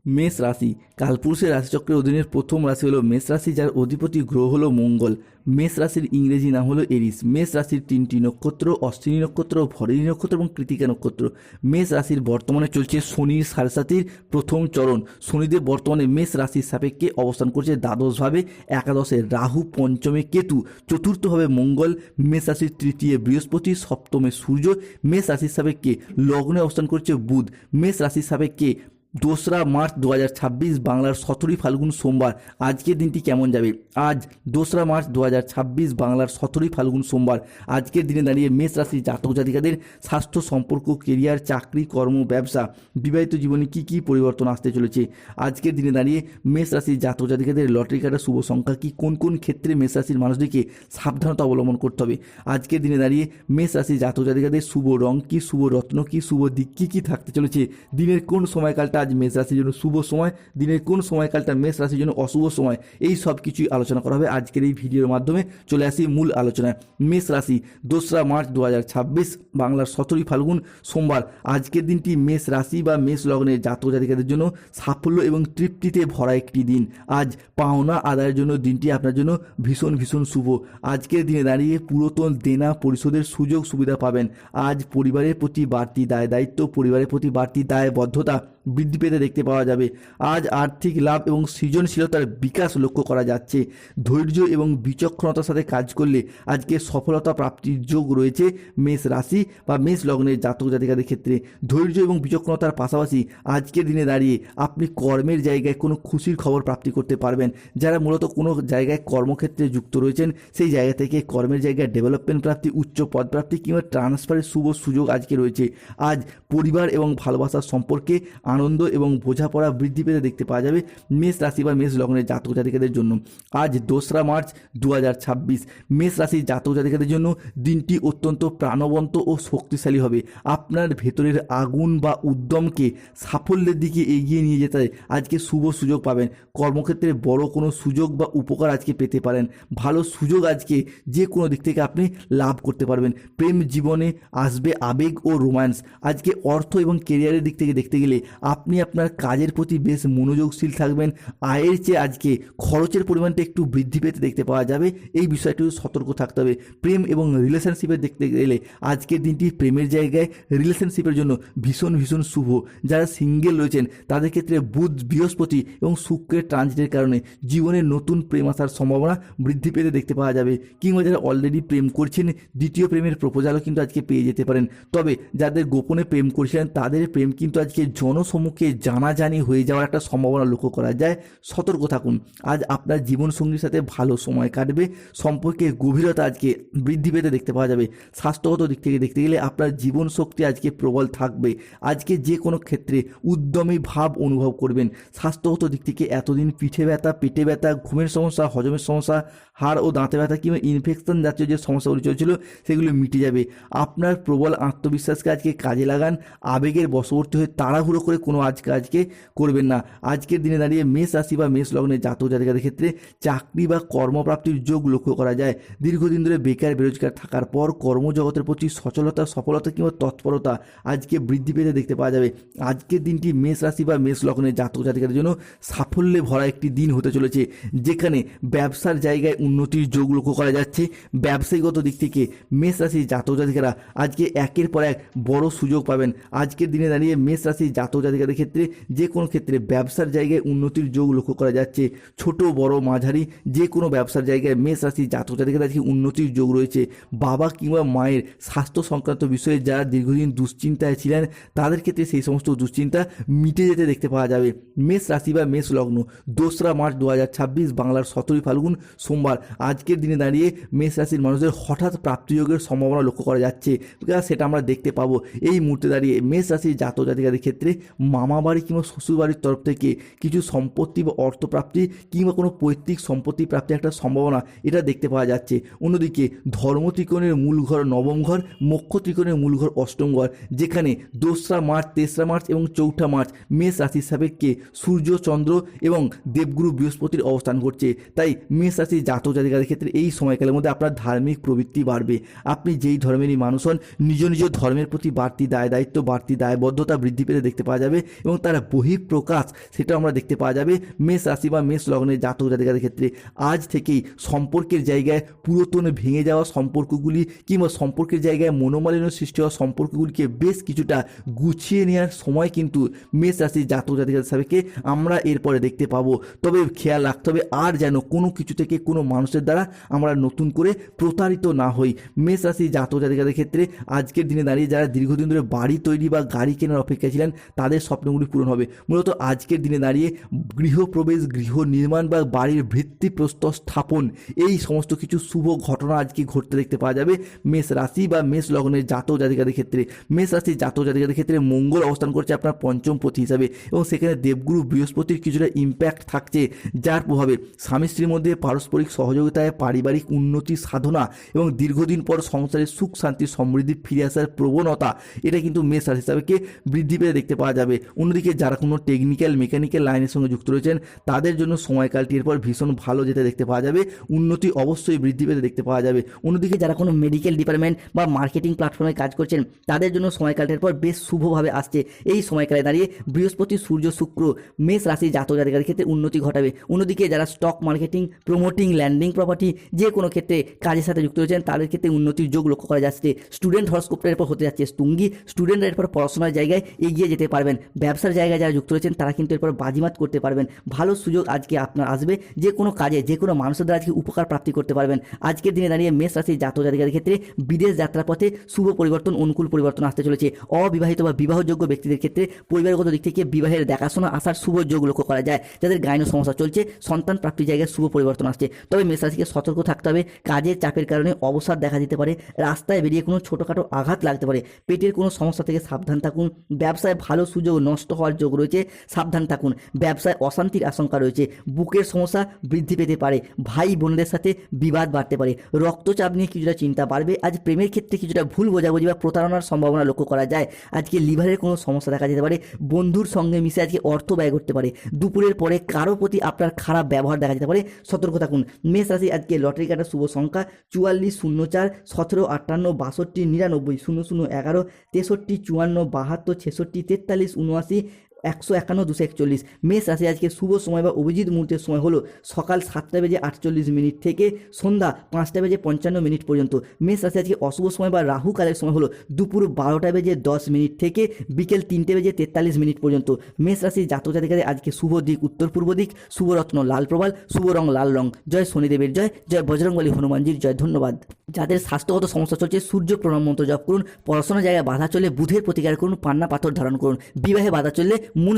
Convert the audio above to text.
মেষ রাশি কালপুরুষের রাশিচক্রের অধীনের প্রথম রাশি হলো মেষ রাশি, যার অধিপতি গ্রহ হলো মঙ্গল। মেষ রাশির ইংরেজি নাম হলো এরিস। মেষ রাশির তিনটি নক্ষত্র: অশ্বিনী নক্ষত্র, ভরণী নক্ষত্র এবং কৃতিকা নক্ষত্র। মেষ রাশির বর্তমানে চলছে শনির সাড়ে সাতির প্রথম চরণ। শনিদেব বর্তমানে মেষ রাশির সাপেক্ষে অবস্থান করছে দ্বাদশভাবে, একাদশে রাহু, পঞ্চমে কেতু, চতুর্থভাবে মঙ্গল, মেষ রাশির তৃতীয় বৃহস্পতি, সপ্তমে সূর্য। মেষ রাশির সাপেক্ষে লগ্নে অবস্থান করছে বুধ। মেষ রাশির সাপেক্ষে 2রা মার্চ 2026 বাংলার 17ই ফাল্গুন সোমবার। আজকের দিনটি কেমন যাবে? আজ 2রা মার্চ 2026 বাংলার 17ই ফাল্গুন সোমবার। আজকের দিনে দাঁড়িয়ে মেষ রাশির জাতক জাতিকাদের স্বাস্থ্য, সম্পর্ক, কেরিয়ার, চাকরি, কর্ম, ব্যবসা, বিবাহিত জীবনে কী কী পরিবর্তন আসতে চলেছে? আজকের দিনে দাঁড়িয়ে মেষ রাশির জাতক জাতিকাদের লটারি কাটার শুভ সংখ্যা কী? কোন কোন ক্ষেত্রে মেষ রাশির মানুষদেরকে সাবধানতা অবলম্বন করতে হবে? আজকের দিনে দাঁড়িয়ে মেষ রাশির জাতক জাতিকাদের শুভ রং কী, শুভ রত্ন কী, শুভ দিক কী কী থাকতে চলেছে? দিনের কোন সময়কালটা আজ মেষ রাশির জন্য শুভ সময়, দিনের কোন সময়কালটা মেষ রাশির জন্য অশুভ সময়, এই সব কিছুই আলোচনা করা হবে আজকের এই ভিডিওর মাধ্যমে। চলে আসি মূল আলোচনায়। মেষ রাশি 2রা মার্চ 2026 বাংলার 17ই ফাল্গুন সোমবার। আজকের দিনটি মেষ রাশি বা মেষ লগ্নের জাতক জাতিকাদের জন্য সাফল্য এবং তৃপ্তিতে ভরা একটি দিন। আজ পাওনা আদায়ের জন্য দিনটি আপনার জন্য ভীষণ ভীষণ শুভ। আজকের দিনে দাঁড়িয়ে পুরাতন দেনা পরিশোধের সুযোগ সুবিধা পাবেন। আজ পরিবারের প্রতি বাড়তি দায় দায়িত্ব, পরিবারের প্রতি বাড়তি দায়বদ্ধতা বৃদ্ধি পেতে দেখতে পাওয়া যাবে। আজ আর্থিক লাভ এবং সৃজনশীলতার বিকাশ লক্ষ্য করা যাচ্ছে। ধৈর্য এবং বিচক্ষণতার সাথে কাজ করলে আজকে সফলতা প্রাপ্তির যোগ রয়েছে মেষ রাশি বা মেষ লগ্নের জাতক জাতিকাদের ক্ষেত্রে। ধৈর্য এবং বিচক্ষণতার পাশাপাশি আজকের দিনে দাঁড়িয়ে আপনি কর্মের জায়গায় কোনো খুশির খবর প্রাপ্তি করতে পারবেন। যারা মূলত কোনো জায়গায় কর্মক্ষেত্রে যুক্ত রয়েছেন, সেই জায়গা থেকে কর্মের জায়গায় ডেভেলপমেন্ট প্রাপ্তি, উচ্চ পদ প্রাপ্তি কিংবা ট্রান্সফারের শুভ সুযোগ আজকে রয়েছে। আজ পরিবার এবং ভালোবাসার সম্পর্কে আনন্দ এবং বোঝাপড়া বৃদ্ধি পেতে দেখতে পাওয়া যাবে মেষ রাশি বা মেষ লগ্নের জাতক জাতিকাদের জন্য। আজ 2রা মার্চ 2026 মেষ রাশির জাতক জাতিকাদের জন্য দিনটি অত্যন্ত প্রাণবন্ত ও শক্তিশালী হবে। আপনার ভেতরের আগুন বা উদ্যমকে সাফল্যের দিকে এগিয়ে নিয়ে যেতে আজকে শুভ সুযোগ পাবেন। কর্মক্ষেত্রে বড় কোনো সুযোগ বা উপকার আজকে পেতে পারেন। ভালো সুযোগ আজকে যে কোনো দিক থেকে আপনি লাভ করতে পারবেন। প্রেম জীবনে আসবে আবেগ ও রোম্যান্স। আজকে অর্থ এবং কেরিয়ারের দিক থেকে দেখতে গেলে আপনি আপনার কাজের প্রতি বেশ মনোযোগশীল থাকবেন। আয়ের চেয়ে আজকে খরচের পরিমাণটা একটু বৃদ্ধি পেতে দেখতে পাওয়া যাবে, এই বিষয়টিও সতর্ক থাকতে হবে। প্রেম এবং রিলেশনশিপের দেখতে গেলে আজকের দিনটি প্রেমের জায়গায় রিলেশনশিপের জন্য ভীষণ ভীষণ শুভ। যারা সিঙ্গেল রয়েছেন তাদের ক্ষেত্রে বুধ, বৃহস্পতি এবং শুক্রের ট্রানজিটের কারণে জীবনে নতুন প্রেম আসার সম্ভাবনা বৃদ্ধি পেতে দেখতে পাওয়া যাবে। কিংবা যারা অলরেডি প্রেম করছেন, দ্বিতীয় প্রেমের প্রপোজালও কিন্তু আজকে পেয়ে যেতে পারেন। তবে যাদের গোপনে প্রেম করছিলেন তাদের প্রেম কিন্তু আজকে জনসম্মুখে জানাজানি হয়ে যাওয়ার একটা সম্ভাবনা লক্ষ্য করা যায়। সতর্ক থাকুন। আজ আপনার জীবনসঙ্গীর সাথে ভালো সময় কাটবে। সম্পর্কের গভীরতা আজকে বৃদ্ধি পেতে দেখতে পাওয়া যাবে। স্বাস্থ্যগত দিক থেকে দেখতে গেলে আপনার জীবন শক্তি আজকে প্রবল থাকবে। আজকে যে কোনো ক্ষেত্রে উদ্যমী ভাব অনুভব করবেন। স্বাস্থ্যগত দিক থেকে এতদিন পিঠে ব্যথা, পেটে ব্যথা, ঘুমের সমস্যা, হজমের সমস্যা, হাড় ও দাঁতে ব্যথা কিংবা ইনফেকশন জাতীয় যে সমস্যাগুলি চলছিল সেগুলো মিটে যাবে। আপনার প্রবল আত্মবিশ্বাসকে আজকে কাজে লাগান। আবেগের বশবর্তী হয়ে তাড়াহুড়ো করে কোনো আজকে করবেন না। আজকের দিনে দাঁড়িয়ে মেষ রাশি বা মেষ লগ্নের জাতক জাতিকাদের ক্ষেত্রে চাকরি বা কর্মপ্রাপ্তির যোগ লক্ষ্য করা যায়। দীর্ঘদিন ধরে বেকার বেরোজগার থাকার পর কর্মজগতের প্রতি সচলতা, সফলতা কিংবা তৎপরতা আজকে বৃদ্ধি পেতে দেখতে পাওয়া যাবে। আজকের দিনটি মেষ রাশি বা মেষ লগ্নের জাতক জাতিকাদের জন্য সাফল্যে ভরা একটি দিন হতে চলেছে, যেখানে ব্যবসার জায়গায় উন্নতির যোগ লক্ষ্য করা যাচ্ছে। ব্যবসায়িকগত দিক থেকে মেষ রাশির জাতক জাতিকারা আজকে একের পর এক বড় সুযোগ পাবেন। আজকের দিনে দাঁড়িয়ে মেষ রাশির জাতক জাতিকাদের ক্ষেত্রে যে কোনো ক্ষেত্রে ব্যবসার জায়গায় উন্নতির যোগ লক্ষ্য করা যাচ্ছে। ছোট বড় মাঝারি যে কোনো ব্যবসার জায়গায় মেষ রাশির জাতক জাতিকাদের আজকে উন্নতির যোগ রয়েছে। বাবা কিংবা মায়ের স্বাস্থ্য সংক্রান্ত বিষয়ে যারা দীর্ঘদিন দুশ্চিন্তায় ছিলেন তাদের ক্ষেত্রে সেই সমস্ত দুশ্চিন্তা মিটে যেতে দেখতে পাওয়া যাবে। মেষ রাশি বা মেষ লগ্ন 2রা মার্চ 2026 বাংলার 17ই ফাল্গুন সোমবার। আজকের দিনে দাঁড়িয়ে মেষ রাশির মানুষদের হঠাৎ প্রাপ্তিযোগের সম্ভাবনা লক্ষ্য করা যাচ্ছে, সেটা আমরা দেখতে পাবো। এই মুহূর্তে দাঁড়িয়ে মেষ রাশির জাতক জাতিকাদের ক্ষেত্রে মামা বাড়ি কিংবা শ্বশুর বাড়ির তরফ থেকে কিছু সম্পত্তি বা অর্থপ্রাপ্তি কিংবা কোনো পৈতৃক সম্পত্তি প্রাপ্তির একটা সম্ভাবনা এটা দেখতে পাওয়া যাচ্ছে। অন্যদিকে ধর্ম ত্রিকোণের মূল ঘর নবম ঘর, মোক্ষ ত্রিকোণের মূল ঘর অষ্টম ঘর, যেখানে 2রা মার্চ, 3রা মার্চ এবং 4ঠা মার্চ মেষ রাশির সাপেক্ষে সূর্য, চন্দ্র এবং দেবগুরু বৃহস্পতির অবস্থান করছে। তাই মেষ রাশির জাতক জাতিকাদের ক্ষেত্রে এই সময়কালের মধ্যে আপনার ধার্মিক প্রবৃত্তি বাড়বে। আপনি যেই ধর্মেরই মানুষ হন, নিজ নিজ ধর্মের প্রতি বাড়তি দায় দায়িত্ব, বাড়তি দায়বদ্ধতা বৃদ্ধি পেতে দেখতে পাওয়া যাবে। এবং তার বহিঃপ্রকাশ সেটা আমরা দেখতে পাওয়া যাবে মেষ রাশি বা মেষ লগ্নের জাতক জাতিকাদের ক্ষেত্রে। আজ থেকেই সম্পর্কের জায়গায় পুরাতন ভেঙে যাওয়া সম্পর্কগুলি কিংবা সম্পর্কের জায়গায় মনোমালিন্য সৃষ্টি হওয়া সম্পর্কগুলিকে বেশ কিছুটা গুছিয়ে নেওয়ার সময় কিন্তু মেষ রাশির জাতক জাতিকাদের সাপেক্ষে আমরা এরপরে দেখতে পাবো। তবে খেয়াল রাখতে হবে আর যেন কোনো কিছু থেকে কোনো মানুষের দ্বারা আমরা নতুন করে প্রতারিত না হই। মেষ রাশির জাতক জাতিকাদের ক্ষেত্রে আজকের দিনে দাঁড়িয়ে যারা দীর্ঘদিন ধরে বাড়ি তৈরি বা গাড়ি কেনার অপেক্ষায় ছিলেন তাদের স্বপ্নগুলি পূরণ হবে। মূলত আজকের দিনে দাঁড়িয়ে গৃহপ্রবেশ, গৃহ নির্মাণ বা বাড়ির ভিত্তিপ্রস্তর স্থাপন, এই সমস্ত কিছু শুভ ঘটনা আজকে ঘটতে দেখতে পাওয়া যাবে মেষ রাশি বা মেষ লগ্নের জাতক জাতিকাদের ক্ষেত্রে। মেষ রাশির জাতক জাতিকাদের ক্ষেত্রে মঙ্গল অবস্থান করছে আপনার পঞ্চম পতি হিসাবে এবং সেখানে দেবগুরু বৃহস্পতির কিছুটা ইম্প্যাক্ট থাকছে, যার প্রভাবে স্বামী স্ত্রীর মধ্যে পারস্পরিক সহযোগিতায় পারিবারিক উন্নতি সাধনা এবং দীর্ঘদিন পর সংসারে সুখ শান্তি সমৃদ্ধি ফিরে আসার প্রবণতা এটা কিন্তু মেষ রাশি হিসাবে বৃদ্ধি পেতে দেখতে পাওয়া যাবে। অন্যদিকে যারা কোনো টেকনিক্যাল মেকানিক্যাল লাইনের সঙ্গে যুক্ত রয়েছেন তাদের জন্য সময়কালটি এরপর ভীষণ ভালো যেতে দেখতে পাওয়া যাবে, উন্নতি অবশ্যই বৃদ্ধি পেতে দেখতে পাওয়া যাবে। অন্যদিকে যারা কোনো মেডিকেল ডিপার্টমেন্ট বা মার্কেটিং প্ল্যাটফর্মে কাজ করছেন তাদের জন্য সময়কালটার পর বেশ শুভভাবে আসছে। এই সময়কালে দাঁড়িয়ে বৃহস্পতি, সূর্য, শুক্র মেষ রাশি জাতক জাতিকাদের ক্ষেত্রে উন্নতি ঘটাবে। অন্যদিকে যারা stock marketing, promoting, landing property যে কোনো ক্ষেত্রে কাজের সাথে যুক্ত রয়েছেন তাদের ক্ষেত্রে উন্নতির যোগ লক্ষ্য করা যাচ্ছে। স্টুডেন্ট হরস্কোপটার এরপর হতে যাচ্ছে তুঙ্গি, স্টুডেন্টরা এরপর পড়াশোনার জায়গায় এগিয়ে যেতে পারবেন। ব্যবসার জায়গায় যারা যুক্ত রয়েছেন তারা কিন্তু এরপর বাজিমাত করতে পারবেন। ভালো সুযোগ আজকে আপনার আসবে, যে কোনো কাজে যে কোনো মানুষের দ্বারা আজকে উপকার প্রাপ্তি করতে পারবেন। আজকের দিনে দাঁড়িয়ে মেষ রাশির জাতক জাতিকাদের ক্ষেত্রে বিদেশ যাত্রার পথে শুভ পরিবর্তন, অনুকূল পরিবর্তন আসতে চলেছে। অবিবাহিত বা বিবাহযোগ্য ব্যক্তিদের ক্ষেত্রে পরিবারগত দিক থেকে বিবাহের দেখাশোনা আসার শুভ যোগ লক্ষ্য করা যায়। যাদের গাইনো সমস্যা চলছে সন্তান প্রাপ্তির জায়গায় শুভ পরিবর্তন আসছে। তবে মেষ রাশিকে সতর্ক থাকতে হবে, কাজের চাপের কারণে অবসাদ দেখা দিতে পারে, রাস্তায় বেরিয়ে কোনো ছোটোখাটো আঘাত লাগতে পারে, পেটের কোনো সমস্যা থেকে সাবধান থাকুন। ব্যবসায় ভালো সুযোগ নষ্ট হওয়ার যোগ রয়েছে, সাবধান থাকুন। ব্যবসায় অশান্তির আশঙ্কা রয়েছে, বুকের সমস্যা বৃদ্ধি পেতে পারে, ভাই বোনদের সাথে বিবাদ বাড়তে পারে, রক্তচাপ নিয়ে কিছুটা চিন্তা বাড়বে। আজ প্রেমের ক্ষেত্রে কিছুটা ভুল বোঝাবুঝি বা প্রতারণার সম্ভাবনা লক্ষ্য করা যায়। আজকে লিভারের কোনো সমস্যা দেখা যেতে পারে, বন্ধুর সঙ্গে মিশে আজকে অর্থ ব্যয় করতে পারে, দুপুরের পরে কারো প্রতি আপনার খারাপ ব্যবহার দেখা যেতে পারে, সতর্ক থাকুন। মেষ রাশি আজকে লটারি কাটার শুভ সংখ্যা 44, 04, 17, 58, 62, 99, 00, 11, 63, 54, 72, 66, 43, 79, 151, 241। মেষ রাশি আজকে শুভ সময় বা অভিজিৎ মুহূর্তের সময় হলো সকাল 7:48 থেকে সন্ধ্যা 5:55 পর্যন্ত। মেষ রাশি আজকে অশুভ সময় বা রাহু কালের সময় হলো দুপুর 12:10 থেকে বিকেল 3:43 পর্যন্ত। মেষ রাশির জাতক জাতিকাদের আজকে শুভ দিক উত্তর পূর্ব দিক, শুভ রত্ন লাল প্রবাল, শুভ রং লাল রং। জয় শনিদেবের জয়, জয় বজরংবলী হনুমানজির জয়। ধন্যবাদ। যাদের স্বাস্থ্যগত সমস্যা চলছে সূর্য প্রণাম মন্ত্র জপ করুন। পড়াশোনার জায়গায় বাধা চললে বুধের প্রতিকার করুন, পান্না পাথর ধারণ করুন। বিবাহে বাধা চললে মুন